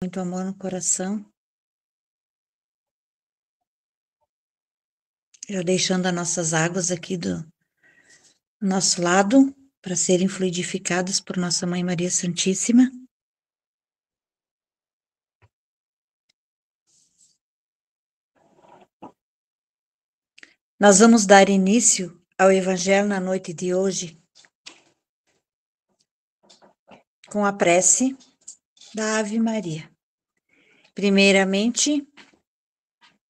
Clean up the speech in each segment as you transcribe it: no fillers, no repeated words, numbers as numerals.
Muito amor no coração. Já deixando as nossas águas aqui do nosso lado, para serem fluidificadas por Nossa Mãe Maria Santíssima. Nós vamos dar início ao Evangelho na noite de hoje com a prece da Ave Maria. Primeiramente,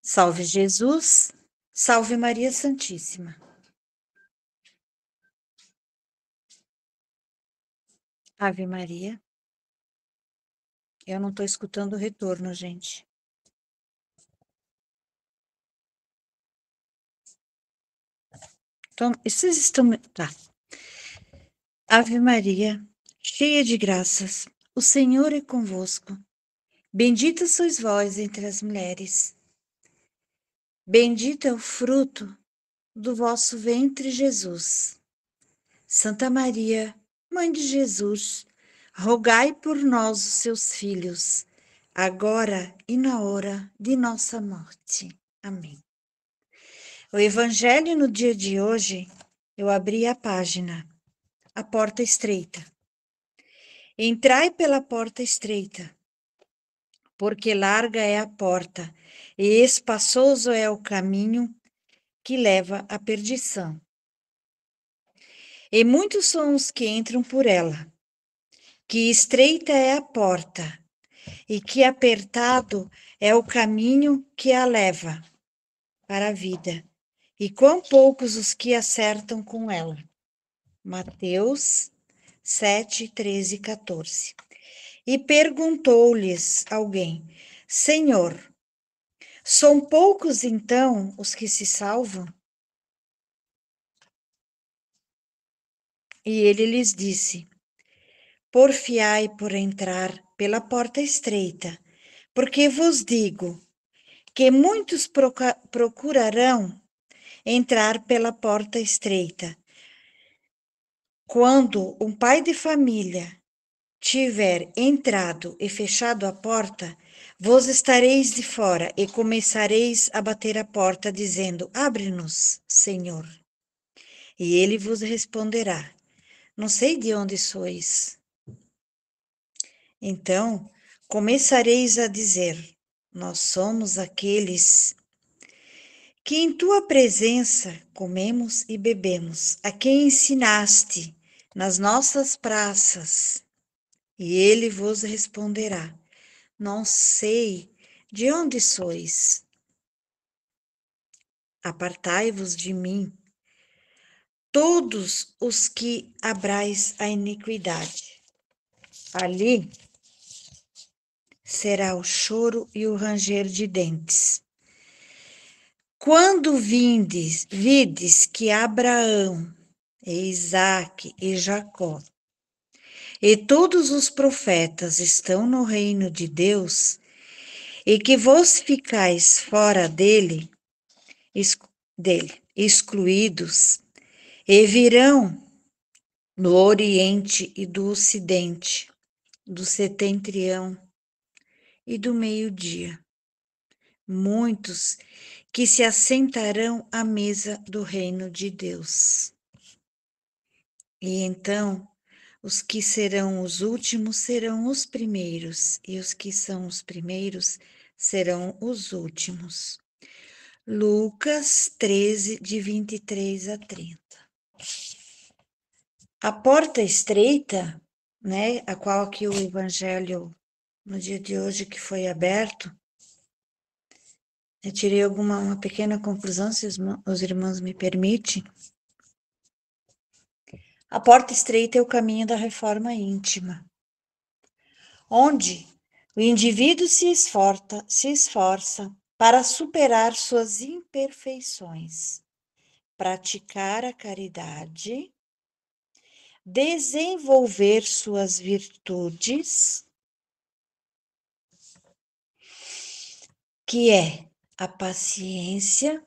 salve Jesus, salve Maria Santíssima. Ave Maria. Eu não estou escutando o retorno, gente. Então, vocês estão... Tá. Ave Maria, cheia de graças, o Senhor é convosco. Bendita sois vós entre as mulheres. Bendito é o fruto do vosso ventre, Jesus. Santa Maria, Mãe de Jesus, rogai por nós, os seus filhos, agora e na hora de nossa morte. Amém. O Evangelho no dia de hoje, eu abri a página, a porta estreita. Entrai pela porta estreita, porque larga é a porta, e espaçoso é o caminho que leva à perdição. E muitos são os que entram por ela, que estreita é a porta, e que apertado é o caminho que a leva para a vida, e quão poucos os que acertam com ela. Mateus 7, 13 e 14. E perguntou-lhes alguém: Senhor, são poucos então os que se salvam? E ele lhes disse: Porfiai por entrar pela porta estreita, porque vos digo que muitos procurarão entrar pela porta estreita. Quando um pai de família tiver entrado e fechado a porta, vós estareis de fora e começareis a bater a porta, dizendo: Abre-nos, Senhor. E ele vos responderá: Não sei de onde sois. Então começareis a dizer: Nós somos aqueles que em tua presença comemos e bebemos, a quem ensinaste nas nossas praças. E ele vos responderá: Não sei de onde sois. Apartai-vos de mim, todos os que abrais a iniquidade. Ali será o choro e o ranger de dentes. Quando vides que Abraão, e Isaque e Jacó, e todos os profetas estão no reino de Deus, e que vós ficais fora dele, excluídos, e virão do Oriente e do Ocidente, do setentrião e do meio-dia, muitos que se assentarão à mesa do reino de Deus. E então, os que serão os últimos serão os primeiros, e os que são os primeiros serão os últimos. Lucas 13, de 23 a 30. A porta estreita, né, a qual aqui o Evangelho, no dia de hoje, que foi aberto, eu tirei uma pequena conclusão, se os irmãos me permitem. A porta estreita é o caminho da reforma íntima, onde o indivíduo se esforça para superar suas imperfeições, praticar a caridade, desenvolver suas virtudes, que é a paciência,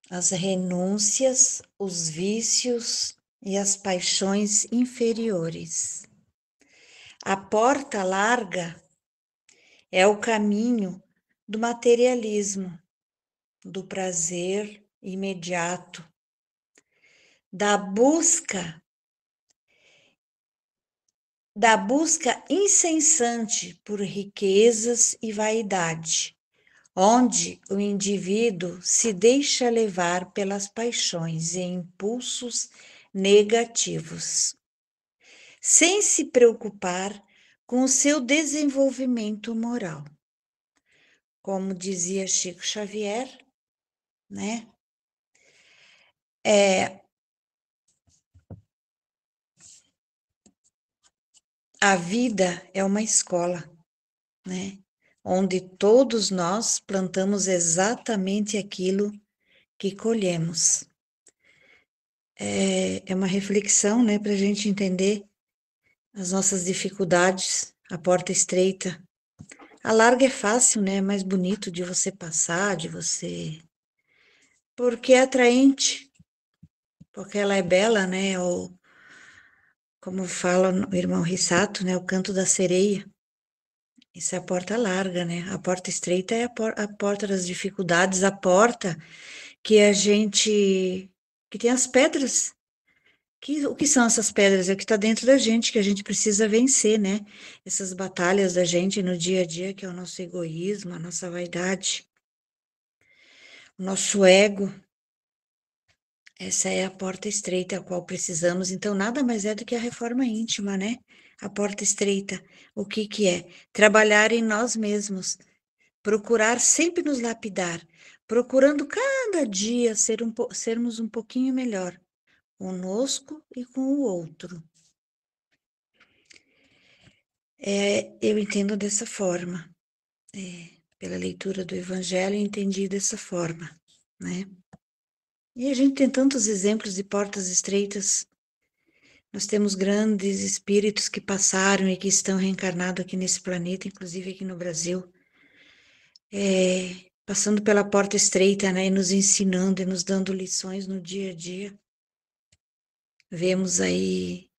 as renúncias, os vícios e as paixões inferiores. A porta larga É o caminho do materialismo, do prazer imediato, da busca incessante por riquezas e vaidade, onde o indivíduo se deixa levar pelas paixões e impulsos negativos, sem se preocupar com o seu desenvolvimento moral. Como dizia Chico Xavier, né? A vida é uma escola, né? Onde todos nós plantamos exatamente aquilo que colhemos. É uma reflexão, né, para a gente entender as nossas dificuldades, a porta estreita. A larga é fácil, né? É mais bonito de você passar, de você. Porque é atraente, porque ela é bela, né? Ou, como fala o irmão Rissato, né? O canto da sereia. Isso é a porta larga, né? A porta estreita é a porta das dificuldades, a porta que a gente. Que tem as pedras. O que são essas pedras? É o que está dentro da gente, que a gente precisa vencer, né? Essas batalhas da gente no dia a dia, que é o nosso egoísmo, a nossa vaidade, o nosso ego. Essa é a porta estreita a qual precisamos. Então, nada mais é do que a reforma íntima, né? A porta estreita. O que que é? Trabalhar em nós mesmos, procurar sempre nos lapidar, procurando cada dia sermos um pouquinho melhor, conosco e com o outro. Eu entendo dessa forma. Pela leitura do Evangelho, eu entendi dessa forma, né? E a gente tem tantos exemplos de portas estreitas. Nós temos grandes espíritos que passaram e que estão reencarnados aqui nesse planeta, inclusive aqui no Brasil, passando pela porta estreita, né, e nos ensinando e nos dando lições no dia a dia. Vemos aí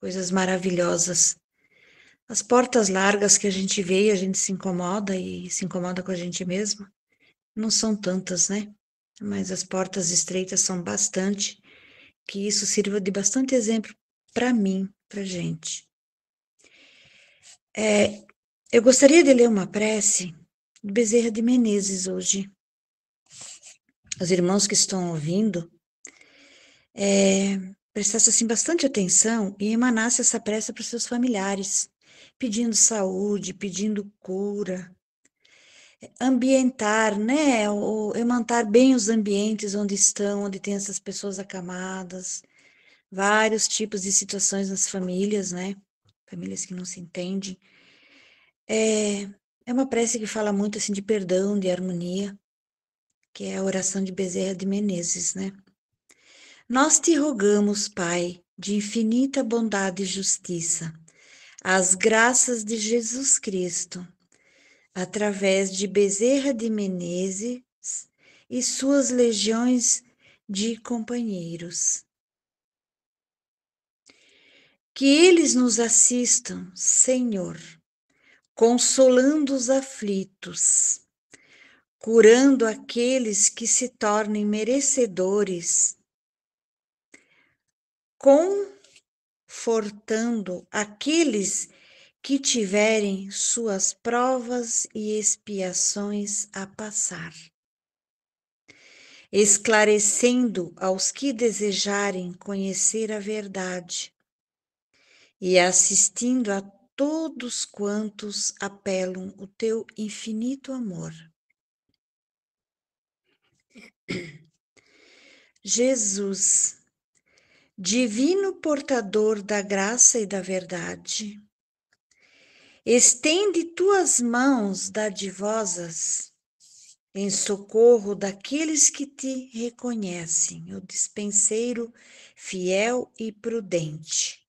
coisas maravilhosas. As portas largas que a gente vê e a gente se incomoda e se incomoda com a gente mesma, não são tantas, né? Mas as portas estreitas são bastante, que isso sirva de bastante exemplo para mim, para gente. Eu gostaria de ler uma prece do Bezerra de Menezes hoje. Os irmãos que estão ouvindo, prestasse assim bastante atenção e emanasse essa prece para os seus familiares, pedindo saúde, pedindo cura, ambientar, né? Emantar bem os ambientes onde estão, onde tem essas pessoas acamadas, vários tipos de situações nas famílias, né? Famílias que não se entendem. É uma prece que fala muito assim de perdão, de harmonia, que é a oração de Bezerra de Menezes, né? Nós te rogamos, Pai, de infinita bondade e justiça, as graças de Jesus Cristo, através de Bezerra de Menezes e suas legiões de companheiros. Que eles nos assistam, Senhor, consolando os aflitos, curando aqueles que se tornem merecedores, confortando aqueles que tiverem suas provas e expiações a passar, esclarecendo aos que desejarem conhecer a verdade e assistindo a todos quantos apelam o teu infinito amor. Jesus, divino portador da graça e da verdade, estende tuas mãos dadivosas em socorro daqueles que te reconhecem, o dispenseiro fiel e prudente.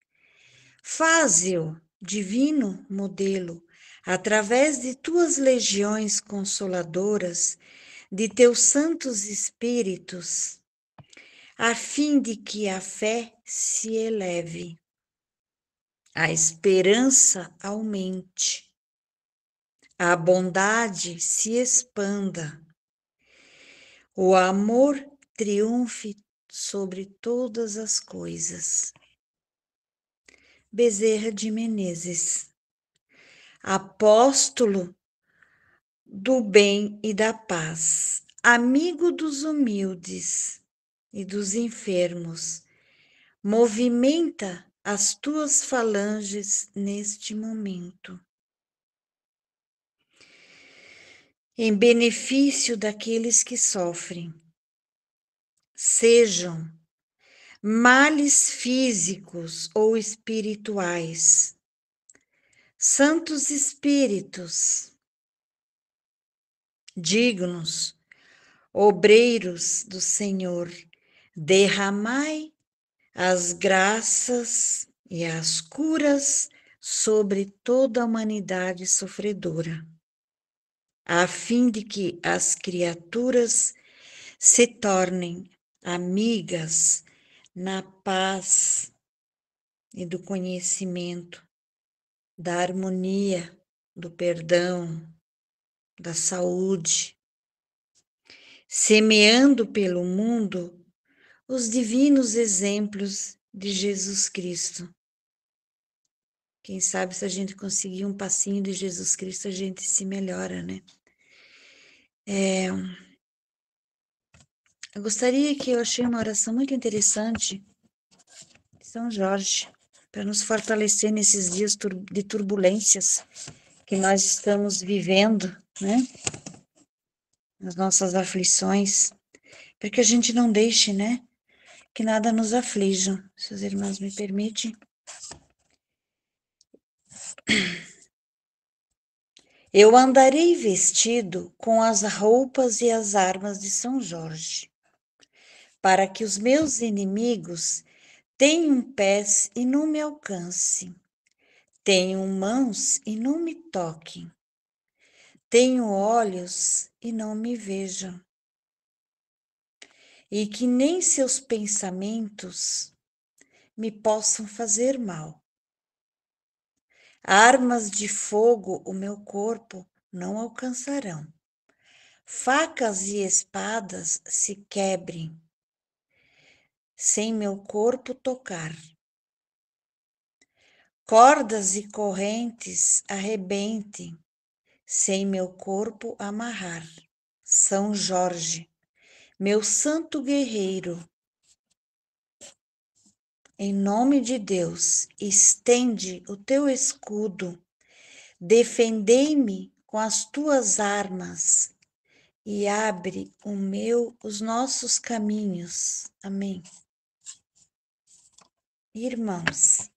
Faze-o, divino modelo, através de tuas legiões consoladoras, de teus santos espíritos, a fim de que a fé se eleve, a esperança aumente, a bondade se expanda, o amor triunfe sobre todas as coisas. Bezerra de Menezes, apóstolo do bem e da paz, amigo dos humildes e dos enfermos, movimenta as tuas falanges neste momento, em benefício daqueles que sofrem, sejam males físicos ou espirituais, santos espíritos, dignos, obreiros do Senhor, derramai as graças e as curas sobre toda a humanidade sofredora, a fim de que as criaturas se tornem amigas na paz e do conhecimento, da harmonia, do perdão, da saúde, semeando pelo mundo os divinos exemplos de Jesus Cristo. Quem sabe se a gente conseguir um passinho de Jesus Cristo, a gente se melhora, né? Eu gostaria que eu achei uma oração muito interessante de São Jorge, para nos fortalecer nesses dias de turbulências que nós estamos vivendo, né? As nossas aflições, para que a gente não deixe, né? Que nada nos aflijam. Se os irmãos me permitem. Eu andarei vestido com as roupas e as armas de São Jorge, para que os meus inimigos tenham pés e não me alcancem, tenham mãos e não me toquem, tenham olhos e não me vejam, e que nem seus pensamentos me possam fazer mal. Armas de fogo o meu corpo não alcançarão, facas e espadas se quebrem, sem meu corpo tocar. Cordas e correntes arrebentem, sem meu corpo amarrar. São Jorge, meu santo guerreiro, em nome de Deus, estende o teu escudo, defendei-me com as tuas armas e abre os nossos caminhos. Amém. Irmãos,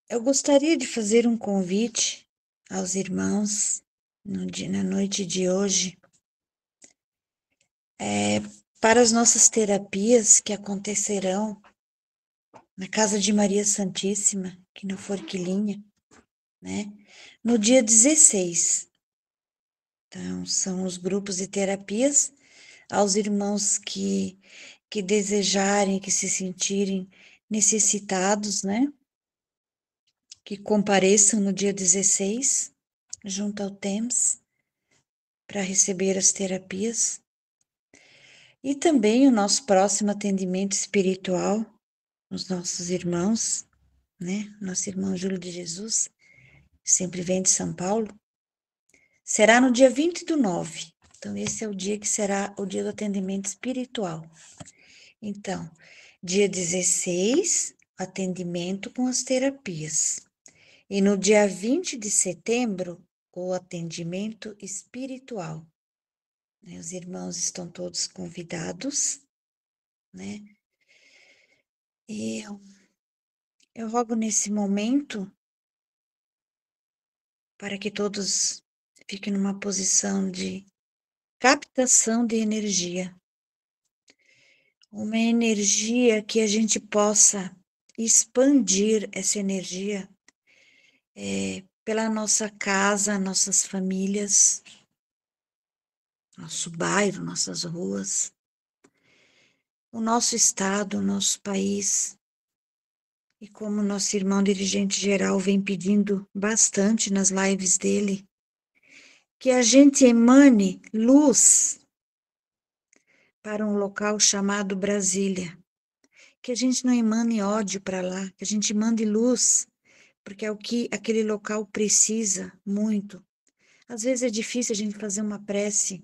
eu gostaria de fazer um convite aos irmãos na noite de hoje, para as nossas terapias que acontecerão na Casa de Maria Santíssima, aqui no Forquilinha, né? No dia 16. Então, são os grupos de terapias aos irmãos que desejarem, que se sentirem necessitados, né? Que compareçam no dia 16, junto ao TEMS, para receber as terapias. E também o nosso próximo atendimento espiritual, os nossos irmãos, né? Nosso irmão Júlio de Jesus, sempre vem de São Paulo, será no dia 20/9. Então, esse é o dia que será o dia do atendimento espiritual. Então, dia 16, atendimento com as terapias. E no dia 20 de setembro, o atendimento espiritual. Os irmãos estão todos convidados, né? E eu rogo nesse momento para que todos fiquem numa posição de captação de energia. Uma energia que a gente possa expandir essa energia pela nossa casa, nossas famílias, nosso bairro, nossas ruas, o nosso estado, o nosso país, E como nosso irmão dirigente geral vem pedindo bastante nas lives dele, que a gente emane luz para um local chamado Brasília. Que a gente não emane ódio para lá, que a gente mande luz, porque é o que aquele local precisa muito. Às vezes é difícil a gente fazer uma prece,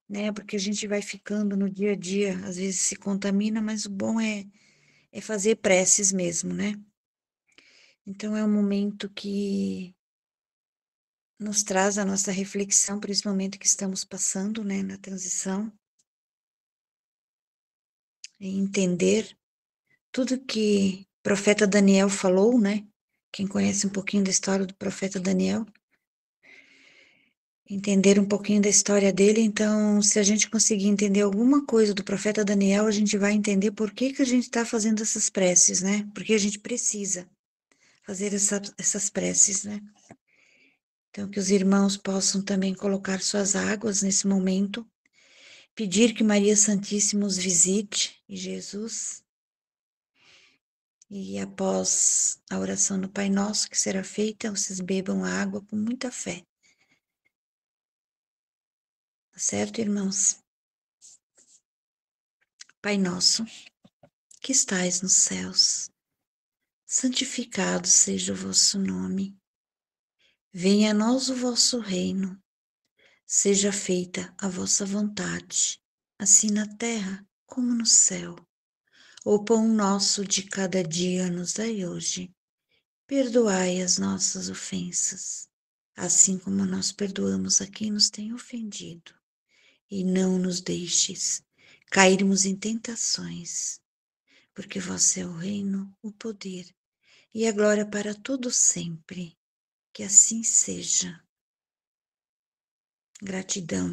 né? Porque a gente vai ficando no dia a dia, às vezes se contamina, mas o bom é fazer preces mesmo, né? Então é um momento que nos traz a nossa reflexão para esse momento que estamos passando, né, na transição, e entender tudo que o profeta Daniel falou, né? Quem conhece um pouquinho da história do profeta Daniel, entender um pouquinho da história dele. Então, se a gente conseguir entender alguma coisa do profeta Daniel, a gente vai entender por que que a gente está fazendo essas preces, né? Porque a gente precisa fazer essas preces, né? Então, que os irmãos possam também colocar suas águas nesse momento, pedir que Maria Santíssima os visite e Jesus. E após a oração do Pai Nosso que será feita, vocês bebam a água com muita fé. Tá certo, irmãos? Pai Nosso, que estais nos céus, santificado seja o vosso nome. Venha a nós o vosso reino. Seja feita a vossa vontade, assim na terra como no céu. O pão nosso de cada dia nos dai hoje. Perdoai as nossas ofensas, assim como nós perdoamos a quem nos tem ofendido. E não nos deixes cairmos em tentações, porque vosso é o reino, o poder e a glória para todo sempre. Que assim seja. Gratidão.